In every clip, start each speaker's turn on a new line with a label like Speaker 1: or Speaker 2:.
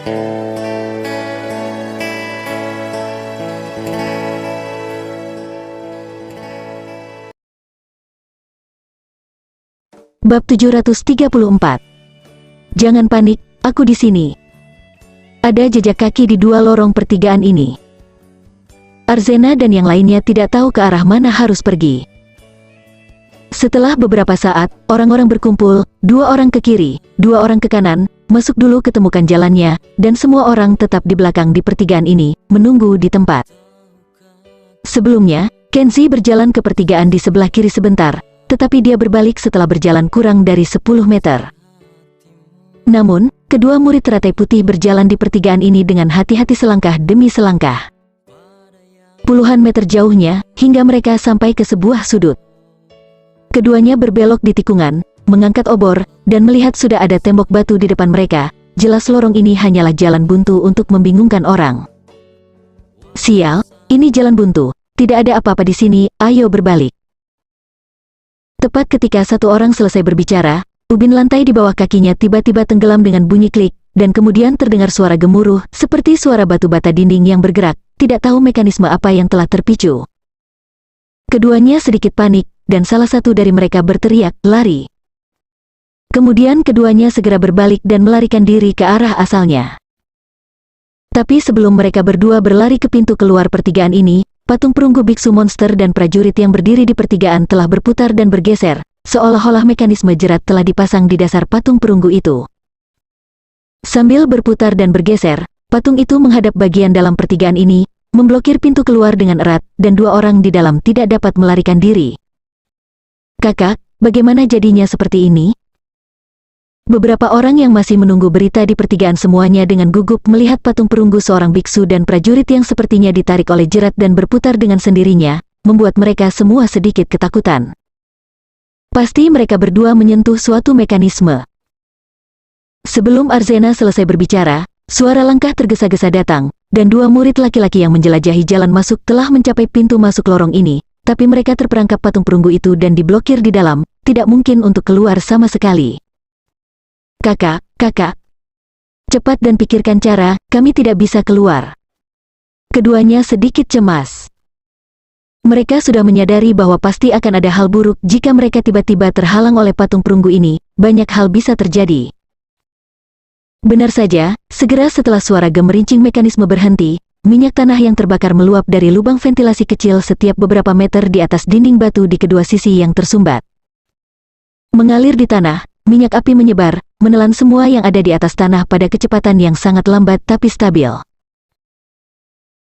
Speaker 1: Bab 734. Jangan panik, aku di sini. Ada jejak kaki di dua lorong pertigaan ini. Arzena dan yang lainnya tidak tahu ke arah mana harus pergi. Setelah beberapa saat, orang-orang berkumpul, 2 orang ke kiri, 2 orang ke kanan, masuk dulu ketemukan jalannya, dan semua orang tetap di belakang di pertigaan ini, menunggu di tempat. Sebelumnya, Kenzie berjalan ke pertigaan di sebelah kiri sebentar, tetapi dia berbalik setelah berjalan kurang dari 10 meter. Namun, kedua murid teratai putih berjalan di pertigaan ini dengan hati-hati selangkah demi selangkah. Puluhan meter jauhnya, hingga mereka sampai ke sebuah sudut. Keduanya berbelok di tikungan, mengangkat obor, dan melihat sudah ada tembok batu di depan mereka. Jelas lorong ini hanyalah jalan buntu untuk membingungkan orang. Sial, ini jalan buntu, tidak ada apa-apa di sini, ayo berbalik. Tepat ketika satu orang selesai berbicara, ubin lantai di bawah kakinya tiba-tiba tenggelam dengan bunyi klik, dan kemudian terdengar suara gemuruh, seperti suara batu bata dinding yang bergerak, tidak tahu mekanisme apa yang telah terpicu. Keduanya sedikit panik, dan salah satu dari mereka berteriak, lari. Kemudian keduanya segera berbalik dan melarikan diri ke arah asalnya. Tapi sebelum mereka berdua berlari ke pintu keluar pertigaan ini, patung perunggu biksu monster dan prajurit yang berdiri di pertigaan telah berputar dan bergeser, seolah-olah mekanisme jerat telah dipasang di dasar patung perunggu itu. Sambil berputar dan bergeser, patung itu menghadap bagian dalam pertigaan ini, memblokir pintu keluar dengan erat, dan 2 orang di dalam tidak dapat melarikan diri. Kakak, bagaimana jadinya seperti ini? Beberapa orang yang masih menunggu berita di pertigaan semuanya dengan gugup melihat patung perunggu seorang biksu dan prajurit yang sepertinya ditarik oleh jerat dan berputar dengan sendirinya, membuat mereka semua sedikit ketakutan. Pasti mereka berdua menyentuh suatu mekanisme. Sebelum Arzena selesai berbicara, suara langkah tergesa-gesa datang, dan 2 murid laki-laki yang menjelajahi jalan masuk telah mencapai pintu masuk lorong ini, tapi mereka terperangkap patung perunggu itu dan diblokir di dalam, tidak mungkin untuk keluar sama sekali. Kakak, cepat dan pikirkan cara, kami tidak bisa keluar. Keduanya sedikit cemas. Mereka sudah menyadari bahwa pasti akan ada hal buruk jika mereka tiba-tiba terhalang oleh patung perunggu ini, banyak hal bisa terjadi. Benar saja, segera setelah suara gemerincing mekanisme berhenti, minyak tanah yang terbakar meluap dari lubang ventilasi kecil setiap beberapa meter di atas dinding batu di kedua sisi yang tersumbat. Mengalir di tanah, minyak api menyebar, menelan semua yang ada di atas tanah pada kecepatan yang sangat lambat tapi stabil.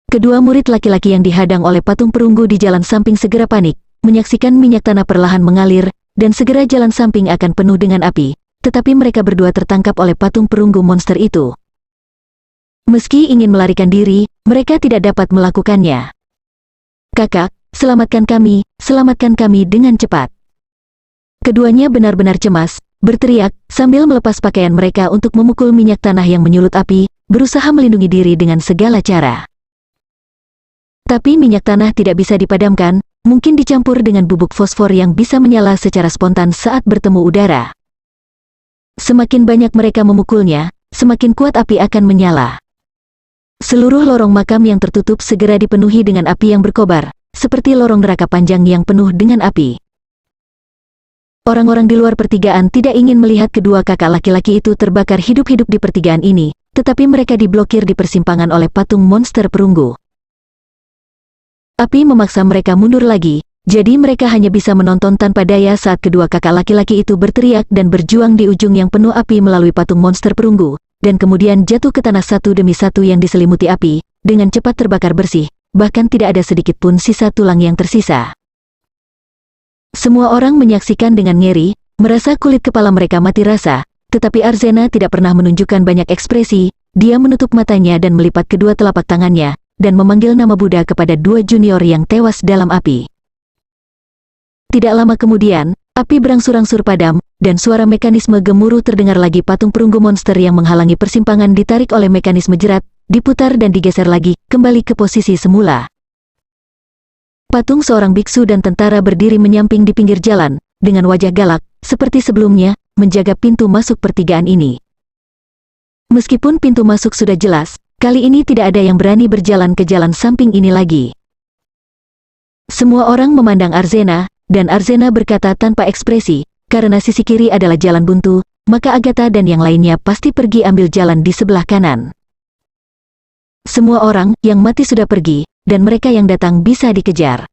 Speaker 1: Kedua murid laki-laki yang dihadang oleh patung perunggu di jalan samping segera panik, menyaksikan minyak tanah perlahan mengalir, dan segera jalan samping akan penuh dengan api, tetapi mereka berdua tertangkap oleh patung perunggu monster itu. Meski ingin melarikan diri, mereka tidak dapat melakukannya. Kakak, selamatkan kami dengan cepat. Keduanya benar-benar cemas, berteriak, sambil melepas pakaian mereka untuk memukul minyak tanah yang menyulut api, berusaha melindungi diri dengan segala cara. Tapi minyak tanah tidak bisa dipadamkan, mungkin dicampur dengan bubuk fosfor yang bisa menyala secara spontan saat bertemu udara. Semakin banyak mereka memukulnya, semakin kuat api akan menyala. Seluruh lorong makam yang tertutup segera dipenuhi dengan api yang berkobar, seperti lorong neraka panjang yang penuh dengan api. Orang-orang di luar pertigaan tidak ingin melihat kedua kakak laki-laki itu terbakar hidup-hidup di pertigaan ini, tetapi mereka diblokir di persimpangan oleh patung monster perunggu. Api memaksa mereka mundur lagi, jadi mereka hanya bisa menonton tanpa daya saat kedua kakak laki-laki itu berteriak dan berjuang di ujung yang penuh api melalui patung monster perunggu, dan kemudian jatuh ke tanah satu demi satu yang diselimuti api, dengan cepat terbakar bersih, bahkan tidak ada sedikit pun sisa tulang yang tersisa. Semua orang menyaksikan dengan ngeri, merasa kulit kepala mereka mati rasa, tetapi Arzena tidak pernah menunjukkan banyak ekspresi, dia menutup matanya dan melipat kedua telapak tangannya, dan memanggil nama Buddha kepada 2 junior yang tewas dalam api. Tidak lama kemudian, api berangsur-angsur padam, dan suara mekanisme gemuruh terdengar lagi. Patung perunggu monster yang menghalangi persimpangan ditarik oleh mekanisme jerat, diputar dan digeser lagi, kembali ke posisi semula. Patung seorang biksu dan tentara berdiri menyamping di pinggir jalan, dengan wajah galak, seperti sebelumnya, menjaga pintu masuk pertigaan ini. Meskipun pintu masuk sudah jelas, kali ini tidak ada yang berani berjalan ke jalan samping ini lagi. Semua orang memandang Arzena, dan Arzena berkata tanpa ekspresi, karena sisi kiri adalah jalan buntu, maka Agatha dan yang lainnya pasti pergi ambil jalan di sebelah kanan. Semua orang yang mati sudah pergi, dan mereka yang datang bisa dikejar.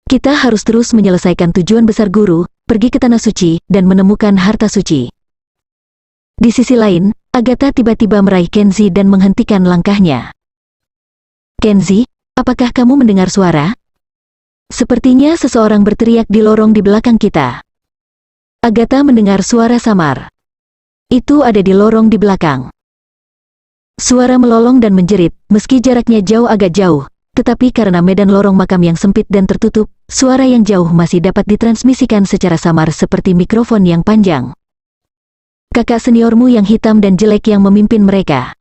Speaker 1: Kita harus terus menyelesaikan tujuan besar guru, pergi ke Tanah Suci, dan menemukan harta suci. Di sisi lain, Agatha tiba-tiba meraih Kenzi dan menghentikan langkahnya. Kenzi, apakah kamu mendengar suara? Sepertinya seseorang berteriak di lorong di belakang kita. Agatha mendengar suara samar. Itu ada di lorong di belakang. Suara melolong dan menjerit, meski jaraknya agak jauh, tetapi karena medan lorong makam yang sempit dan tertutup, suara yang jauh masih dapat ditransmisikan secara samar seperti mikrofon yang panjang. Kakak seniormu yang hitam dan jelek yang memimpin mereka.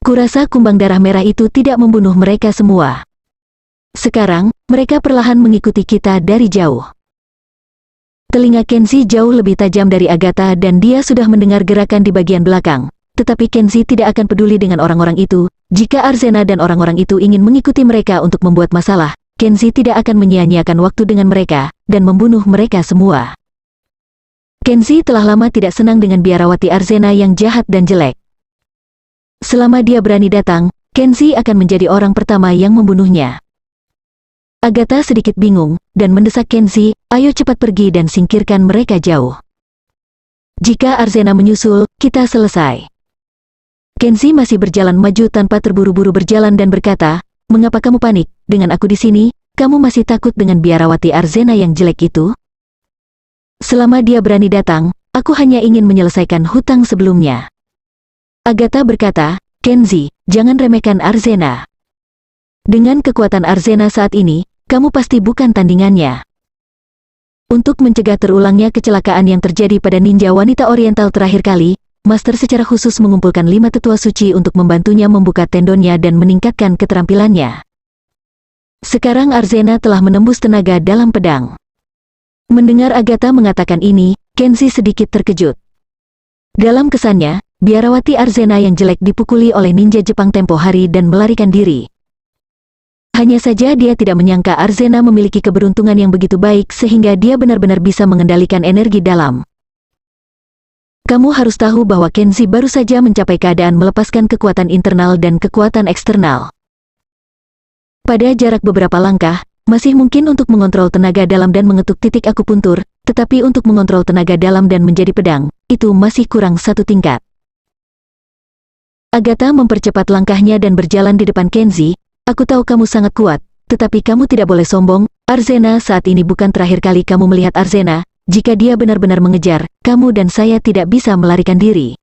Speaker 1: Kurasa kumbang darah merah itu tidak membunuh mereka semua. Sekarang, mereka perlahan mengikuti kita dari jauh. Telinga Kenzi jauh lebih tajam dari Agatha dan dia sudah mendengar gerakan di bagian belakang. Tetapi Kenzi tidak akan peduli dengan orang-orang itu. Jika Arzena dan orang-orang itu ingin mengikuti mereka untuk membuat masalah, Kenzi tidak akan menyia-nyiakan waktu dengan mereka, dan membunuh mereka semua. Kenzi telah lama tidak senang dengan biarawati Arzena yang jahat dan jelek. Selama dia berani datang, Kenzi akan menjadi orang pertama yang membunuhnya. Agatha sedikit bingung, dan mendesak Kenzi, ayo cepat pergi dan singkirkan mereka jauh. Jika Arzena menyusul, kita selesai. Kenzi masih berjalan maju tanpa terburu-buru berjalan dan berkata, mengapa kamu panik, dengan aku di sini, kamu masih takut dengan biarawati Arzena yang jelek itu? Selama dia berani datang, aku hanya ingin menyelesaikan hutang sebelumnya. Agatha berkata, Kenzi, jangan remehkan Arzena. Dengan kekuatan Arzena saat ini, kamu pasti bukan tandingannya. Untuk mencegah terulangnya kecelakaan yang terjadi pada ninja wanita oriental terakhir kali, Master secara khusus mengumpulkan 5 tetua suci untuk membantunya membuka tendonnya dan meningkatkan keterampilannya. Sekarang Arzena telah menembus tenaga dalam pedang. Mendengar Agatha mengatakan ini, Kenzi sedikit terkejut. Dalam kesannya, biarawati Arzena yang jelek dipukuli oleh ninja Jepang tempo hari dan melarikan diri. Hanya saja dia tidak menyangka Arzena memiliki keberuntungan yang begitu baik sehingga dia benar-benar bisa mengendalikan energi dalam. Kamu harus tahu bahwa Kenzi baru saja mencapai keadaan melepaskan kekuatan internal dan kekuatan eksternal. Pada jarak beberapa langkah, masih mungkin untuk mengontrol tenaga dalam dan mengetuk titik akupuntur, tetapi untuk mengontrol tenaga dalam dan menjadi pedang, itu masih kurang 1 tingkat. Agatha mempercepat langkahnya dan berjalan di depan Kenzi. Aku tahu kamu sangat kuat, tetapi kamu tidak boleh sombong. Arzena saat ini bukan terakhir kali kamu melihat Arzena. Jika dia benar-benar mengejar, kamu dan saya tidak bisa melarikan diri.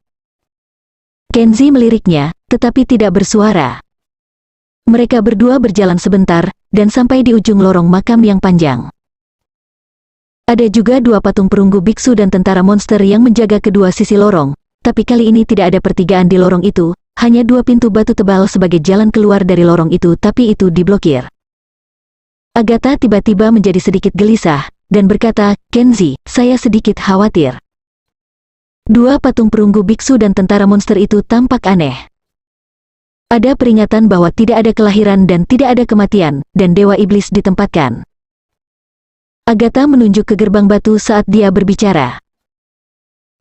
Speaker 1: Kenzi meliriknya, tetapi tidak bersuara. Mereka berdua berjalan sebentar, dan sampai di ujung lorong makam yang panjang. Ada juga 2 patung perunggu biksu dan tentara monster yang menjaga kedua sisi lorong, tapi kali ini tidak ada pertigaan di lorong itu. Hanya 2 pintu batu tebal sebagai jalan keluar dari lorong itu, tapi itu diblokir. Agatha tiba-tiba menjadi sedikit gelisah, dan berkata, Kenzi, saya sedikit khawatir. 2 patung perunggu biksu dan tentara monster itu tampak aneh. Ada peringatan bahwa tidak ada kelahiran dan tidak ada kematian, dan dewa iblis ditempatkan. Agatha menunjuk ke gerbang batu saat dia berbicara.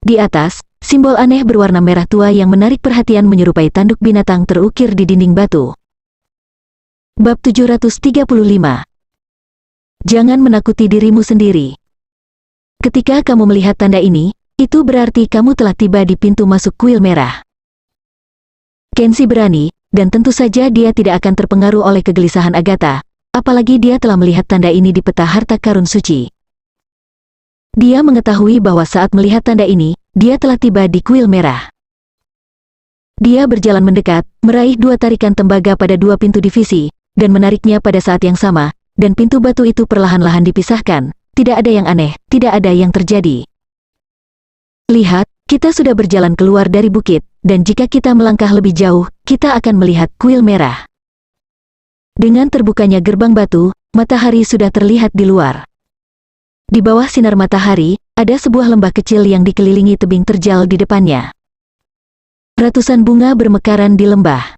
Speaker 1: Di atas, simbol aneh berwarna merah tua yang menarik perhatian menyerupai tanduk binatang terukir di dinding batu. Bab 735. Jangan menakuti dirimu sendiri. Ketika kamu melihat tanda ini, itu berarti kamu telah tiba di pintu masuk kuil merah. Kenzi berani, dan tentu saja dia tidak akan terpengaruh oleh kegelisahan Agatha, apalagi dia telah melihat tanda ini di peta harta karun suci. Dia mengetahui bahwa saat melihat tanda ini, dia telah tiba di kuil merah. Dia berjalan mendekat, meraih 2 tarikan tembaga pada 2 pintu divisi, dan menariknya pada saat yang sama, dan pintu batu itu perlahan-lahan dipisahkan. Tidak ada yang aneh, tidak ada yang terjadi. Lihat, kita sudah berjalan keluar dari bukit, dan jika kita melangkah lebih jauh, kita akan melihat kuil merah. Dengan terbukanya gerbang batu, matahari sudah terlihat di luar. Di bawah sinar matahari, ada sebuah lembah kecil yang dikelilingi tebing terjal di depannya. Ratusan bunga bermekaran di lembah.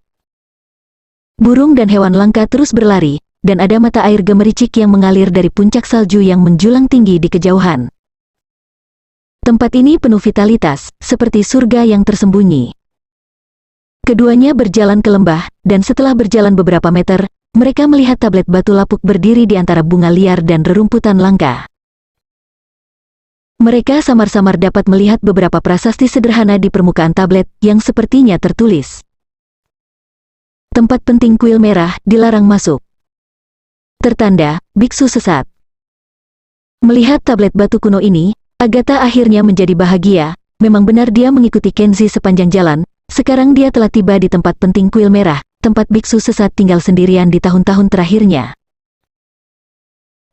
Speaker 1: Burung dan hewan langka terus berlari, dan ada mata air gemericik yang mengalir dari puncak salju yang menjulang tinggi di kejauhan. Tempat ini penuh vitalitas, seperti surga yang tersembunyi. Keduanya berjalan ke lembah, dan setelah berjalan beberapa meter, mereka melihat tablet batu lapuk berdiri di antara bunga liar dan rerumputan langka. Mereka samar-samar dapat melihat beberapa prasasti sederhana di permukaan tablet yang sepertinya tertulis. Tempat penting kuil merah, dilarang masuk. Tertanda, biksu sesat. Melihat tablet batu kuno ini, Agatha akhirnya menjadi bahagia. Memang benar dia mengikuti Kenzi sepanjang jalan. Sekarang dia telah tiba di tempat penting kuil merah, tempat biksu sesat tinggal sendirian di tahun-tahun terakhirnya.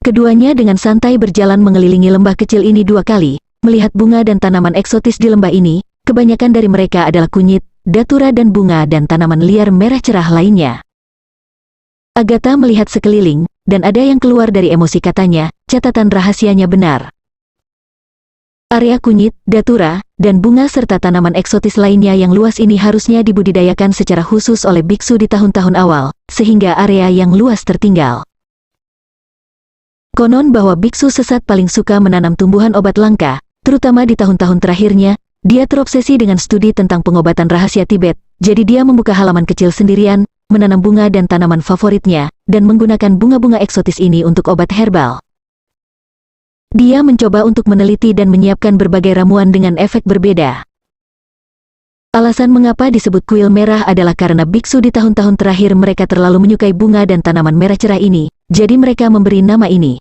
Speaker 1: Keduanya dengan santai berjalan mengelilingi lembah kecil ini 2 kali, melihat bunga dan tanaman eksotis di lembah ini. Kebanyakan dari mereka adalah kunyit, datura dan bunga dan tanaman liar merah cerah lainnya. Agatha melihat sekeliling, dan ada yang keluar dari emosi katanya, catatan rahasianya benar. Area kunyit, datura, dan bunga serta tanaman eksotis lainnya yang luas ini harusnya dibudidayakan secara khusus oleh biksu di tahun-tahun awal, sehingga area yang luas tertinggal. Konon bahwa biksu sesat paling suka menanam tumbuhan obat langka, terutama di tahun-tahun terakhirnya. Dia terobsesi dengan studi tentang pengobatan rahasia Tibet, jadi dia membuka halaman kecil sendirian, menanam bunga dan tanaman favoritnya, dan menggunakan bunga-bunga eksotis ini untuk obat herbal. Dia mencoba untuk meneliti dan menyiapkan berbagai ramuan dengan efek berbeda. Alasan mengapa disebut kuil merah adalah karena biksu di tahun-tahun terakhir mereka terlalu menyukai bunga dan tanaman merah cerah ini, jadi mereka memberi nama ini.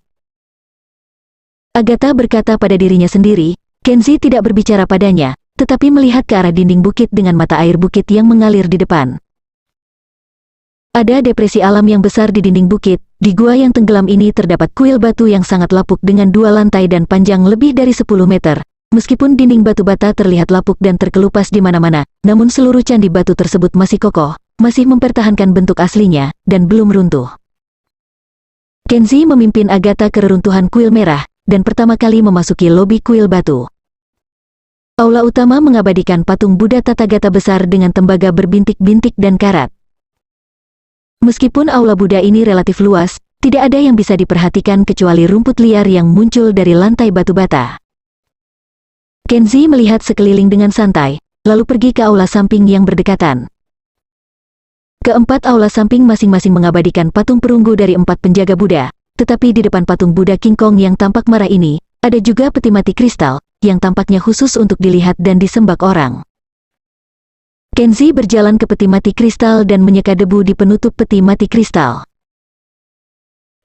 Speaker 1: Agatha berkata pada dirinya sendiri, Kenzi tidak berbicara padanya, tetapi melihat ke arah dinding bukit dengan mata air bukit yang mengalir di depan. Ada depresi alam yang besar di dinding bukit. Di gua yang tenggelam ini terdapat kuil batu yang sangat lapuk dengan 2 lantai dan panjang lebih dari 10 meter. Meskipun dinding batu bata terlihat lapuk dan terkelupas di mana-mana, namun seluruh candi batu tersebut masih kokoh, masih mempertahankan bentuk aslinya, dan belum runtuh. Kenzi memimpin Agatha ke reruntuhan kuil merah, dan pertama kali memasuki lobi kuil batu. Aula utama mengabadikan patung Buddha Tathagata besar dengan tembaga berbintik-bintik dan karat. Meskipun aula Buddha ini relatif luas, tidak ada yang bisa diperhatikan kecuali rumput liar yang muncul dari lantai batu bata. Kenzi melihat sekeliling dengan santai, lalu pergi ke aula samping yang berdekatan. Keempat aula samping masing-masing mengabadikan patung perunggu dari 4 penjaga Buddha. Tetapi di depan patung Buddha King Kong yang tampak marah ini, ada juga peti mati kristal, yang tampaknya khusus untuk dilihat dan disembah orang. Kenzi berjalan ke peti mati kristal dan menyeka debu di penutup peti mati kristal.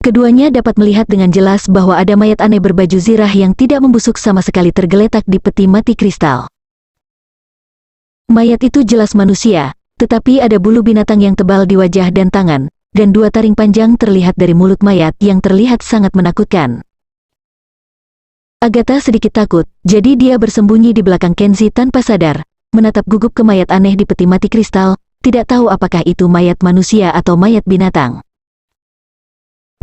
Speaker 1: Keduanya dapat melihat dengan jelas bahwa ada mayat aneh berbaju zirah yang tidak membusuk sama sekali tergeletak di peti mati kristal. Mayat itu jelas manusia, tetapi ada bulu binatang yang tebal di wajah dan tangan, dan 2 taring panjang terlihat dari mulut mayat yang terlihat sangat menakutkan. Agatha sedikit takut, jadi dia bersembunyi di belakang Kenzi tanpa sadar, menatap gugup ke mayat aneh di peti mati kristal, tidak tahu apakah itu mayat manusia atau mayat binatang.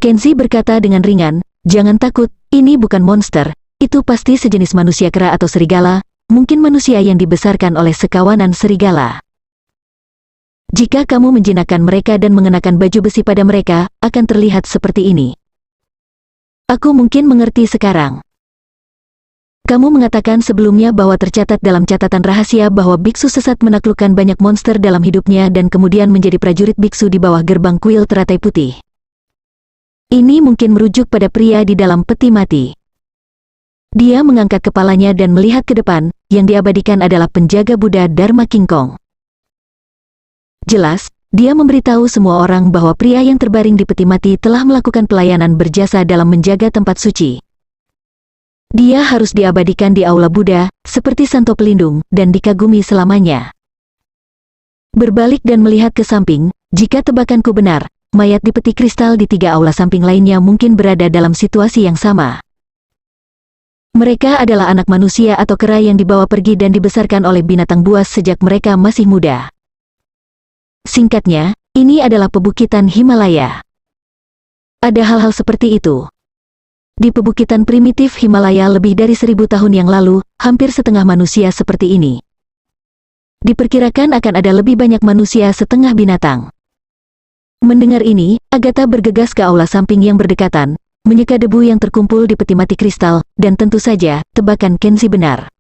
Speaker 1: Kenzi berkata dengan ringan, "Jangan takut, ini bukan monster, itu pasti sejenis manusia kera atau serigala, mungkin manusia yang dibesarkan oleh sekawanan serigala. Jika kamu menjinakkan mereka dan mengenakan baju besi pada mereka, akan terlihat seperti ini. Aku mungkin mengerti sekarang. Kamu mengatakan sebelumnya bahwa tercatat dalam catatan rahasia bahwa biksu sesat menaklukkan banyak monster dalam hidupnya dan kemudian menjadi prajurit biksu di bawah gerbang kuil teratai putih. Ini mungkin merujuk pada pria di dalam peti mati." Dia mengangkat kepalanya dan melihat ke depan, yang diabadikan adalah penjaga Buddha Dharma King Kong. Jelas, dia memberitahu semua orang bahwa pria yang terbaring di peti mati telah melakukan pelayanan berjasa dalam menjaga tempat suci. Dia harus diabadikan di aula Buddha, seperti santo pelindung, dan dikagumi selamanya. Berbalik dan melihat ke samping, jika tebakanku benar, mayat di peti kristal di 3 aula samping lainnya mungkin berada dalam situasi yang sama. Mereka adalah anak manusia atau kera yang dibawa pergi dan dibesarkan oleh binatang buas sejak mereka masih muda. Singkatnya, ini adalah pebukitan Himalaya. Ada hal-hal seperti itu. Di pebukitan primitif Himalaya lebih dari 1000 tahun yang lalu, hampir setengah manusia seperti ini. Diperkirakan akan ada lebih banyak manusia setengah binatang. Mendengar ini, Agatha bergegas ke aula samping yang berdekatan, menyeka debu yang terkumpul di peti mati kristal, dan tentu saja, tebakan Kenzie benar.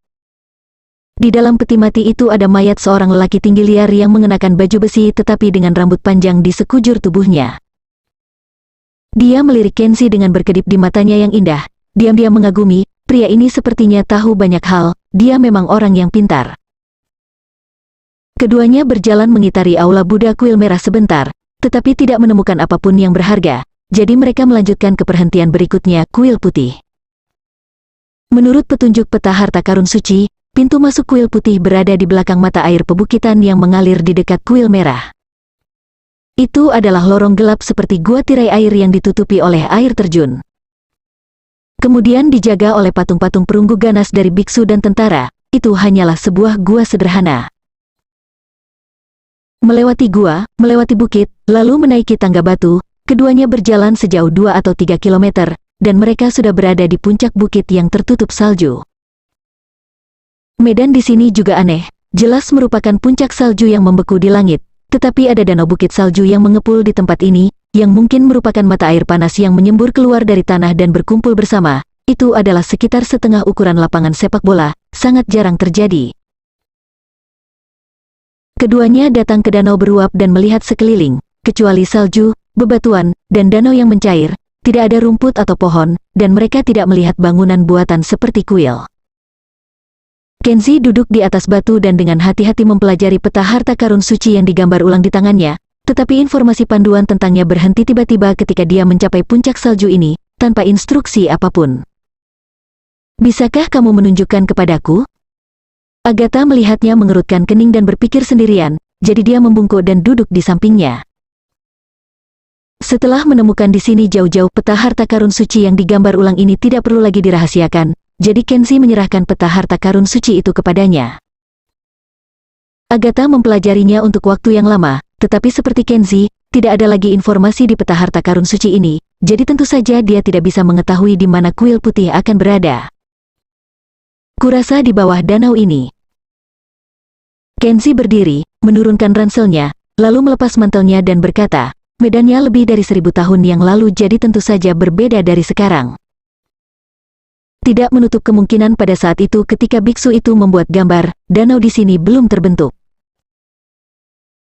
Speaker 1: Di dalam peti mati itu ada mayat seorang lelaki tinggi liar yang mengenakan baju besi tetapi dengan rambut panjang di sekujur tubuhnya. Dia melirik Kenzie dengan berkedip di matanya yang indah, diam-diam mengagumi, pria ini sepertinya tahu banyak hal, dia memang orang yang pintar. Keduanya berjalan mengitari aula Buddha kuil merah sebentar, tetapi tidak menemukan apapun yang berharga, jadi mereka melanjutkan ke perhentian berikutnya, kuil putih. Menurut petunjuk peta harta karun suci, pintu masuk kuil putih berada di belakang mata air pebukitan yang mengalir di dekat kuil merah. Itu adalah lorong gelap seperti gua tirai air yang ditutupi oleh air terjun. Kemudian dijaga oleh patung-patung perunggu ganas dari biksu dan tentara, itu hanyalah sebuah gua sederhana. Melewati gua, melewati bukit, lalu menaiki tangga batu, keduanya berjalan sejauh 2 atau 3 kilometer, dan mereka sudah berada di puncak bukit yang tertutup salju. Medan di sini juga aneh, jelas merupakan puncak salju yang membeku di langit, tetapi ada danau bukit salju yang mengepul di tempat ini, yang mungkin merupakan mata air panas yang menyembur keluar dari tanah dan berkumpul bersama. Itu adalah sekitar setengah ukuran lapangan sepak bola, sangat jarang terjadi. Keduanya datang ke danau beruap dan melihat sekeliling, kecuali salju, bebatuan, dan danau yang mencair, tidak ada rumput atau pohon, dan mereka tidak melihat bangunan buatan seperti kuil. Kenzie duduk di atas batu dan dengan hati-hati mempelajari peta harta karun suci yang digambar ulang di tangannya, tetapi informasi panduan tentangnya berhenti tiba-tiba ketika dia mencapai puncak salju ini, tanpa instruksi apapun. Bisakah kamu menunjukkan kepadaku? Agatha melihatnya mengerutkan kening dan berpikir sendirian, jadi dia membungkuk dan duduk di sampingnya. Setelah menemukan di sini jauh-jauh peta harta karun suci yang digambar ulang ini tidak perlu lagi dirahasiakan, jadi Kenzie menyerahkan peta harta karun suci itu kepadanya. Agatha mempelajarinya untuk waktu yang lama, tetapi seperti Kenzie, tidak ada lagi informasi di peta harta karun suci ini, jadi tentu saja dia tidak bisa mengetahui di mana kuil putih akan berada. Kurasa di bawah danau ini. Kenzie berdiri, menurunkan ranselnya, lalu melepas mantelnya dan berkata, medannya lebih dari 1000 tahun yang lalu jadi tentu saja berbeda dari sekarang. Tidak menutup kemungkinan pada saat itu ketika biksu itu membuat gambar, danau di sini belum terbentuk.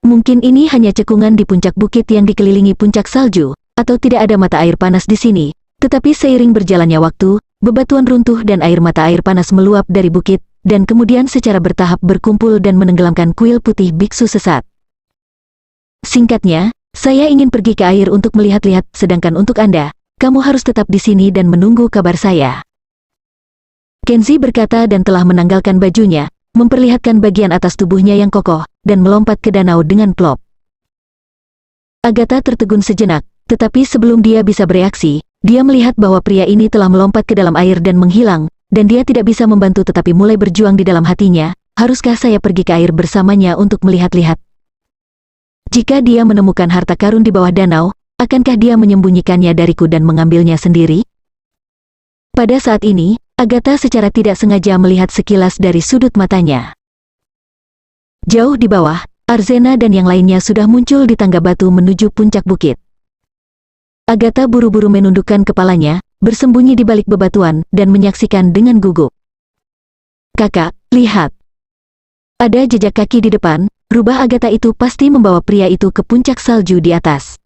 Speaker 1: Mungkin ini hanya cekungan di puncak bukit yang dikelilingi puncak salju, atau tidak ada mata air panas di sini, tetapi seiring berjalannya waktu, bebatuan runtuh dan air mata air panas meluap dari bukit, dan kemudian secara bertahap berkumpul dan menenggelamkan kuil putih biksu sesat. Singkatnya, saya ingin pergi ke air untuk melihat-lihat, sedangkan untuk Anda, kamu harus tetap di sini dan menunggu kabar saya. Kenzie berkata dan telah menanggalkan bajunya, memperlihatkan bagian atas tubuhnya yang kokoh, dan melompat ke danau dengan plop. Agatha tertegun sejenak, tetapi sebelum dia bisa bereaksi, dia melihat bahwa pria ini telah melompat ke dalam air dan menghilang, dan dia tidak bisa membantu tetapi mulai berjuang di dalam hatinya, haruskah saya pergi ke air bersamanya untuk melihat-lihat? Jika dia menemukan harta karun di bawah danau, akankah dia menyembunyikannya dariku dan mengambilnya sendiri? Pada saat ini, Agatha secara tidak sengaja melihat sekilas dari sudut matanya. Jauh di bawah, Arzena dan yang lainnya sudah muncul di tangga batu menuju puncak bukit. Agatha buru-buru menundukkan kepalanya, bersembunyi di balik bebatuan, dan menyaksikan dengan gugup. Kakak, lihat. Ada jejak kaki di depan, rubah Agatha itu pasti membawa pria itu ke puncak salju di atas.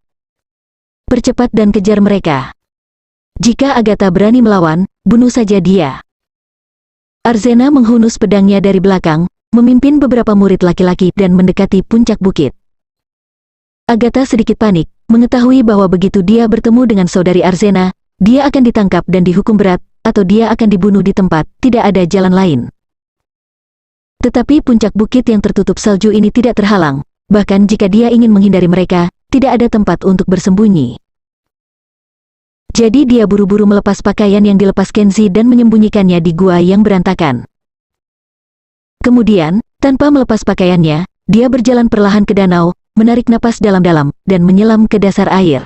Speaker 1: Percepat dan kejar mereka. Jika Agatha berani melawan, bunuh saja dia. Arzena menghunus pedangnya dari belakang, memimpin beberapa murid laki-laki dan mendekati puncak bukit. Agatha sedikit panik, mengetahui bahwa begitu dia bertemu dengan saudari Arzena, dia akan ditangkap dan dihukum berat, atau dia akan dibunuh di tempat, tidak ada jalan lain. Tetapi puncak bukit yang tertutup salju ini tidak terhalang, bahkan jika dia ingin menghindari mereka, tidak ada tempat untuk bersembunyi. Jadi dia buru-buru melepas pakaian yang dilepas Kenzie dan menyembunyikannya di gua yang berantakan. Kemudian, tanpa melepas pakaiannya, dia berjalan perlahan ke danau, menarik napas dalam-dalam, dan menyelam ke dasar air.